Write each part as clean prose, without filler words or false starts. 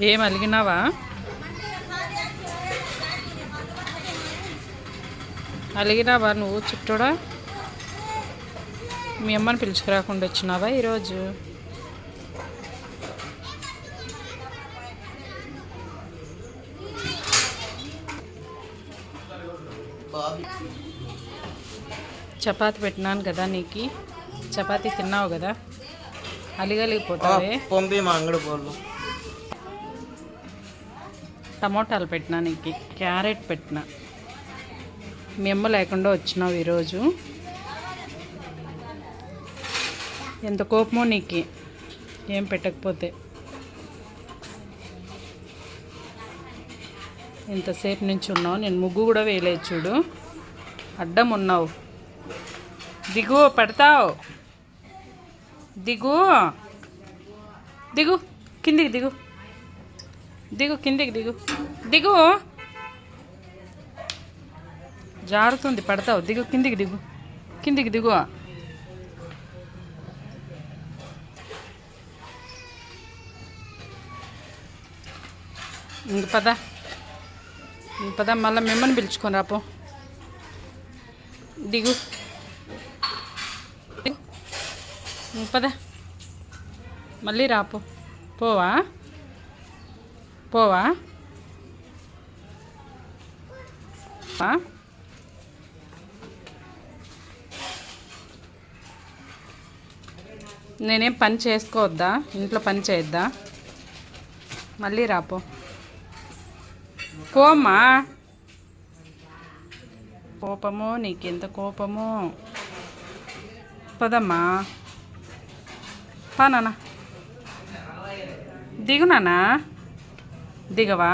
ఏం అలిగినావా? అలిగినావా నువ్వు చుట్టూడా? మీ అమ్మని పిలుచుకురాకుండా వచ్చినావా ఈరోజు? చపాతి పెట్టినాను కదా నీకు, చపాతీ తిన్నావు కదా, అలిగలిగిపోతావే. టమోటాలు పెట్టినా నీకు, క్యారెట్ పెట్టినా. మీ అమ్మ లేకుండా వచ్చినావు ఈరోజు. ఎంత కోపమో నీకు ఏం పెట్టకపోతే. ఇంతసేపు నుంచి ఉన్నావు, నేను ముగ్గు కూడా వేయలేదు చూడు, అడ్డం ఉన్నావు. దిగు, పెడతావు. దిగు దిగు, కిందికి దిగు, దిగు కిందికి దిగు, దిగు. జారుతుంది, పడతావు. దిగు, కిందికి దిగు, కిందికి దిగు. ఇంక పద, ఇంక పద, మళ్ళీ మిమ్మల్ని పిలుచుకొని రాపో. దిగు, ఇంక పద, మళ్ళీ రాపో. పోవా పోవా? నేనేం పని చేసుకోవద్దా? ఇంట్లో పని చేయొద్దా? మళ్ళీ రాపో. పోమ్మా. కోపము నీకెంత కోపము. పదమ్మా, పా నాన్న. దిగు నాన్న. దిగవా?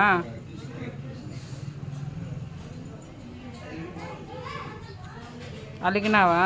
అలిగినావా?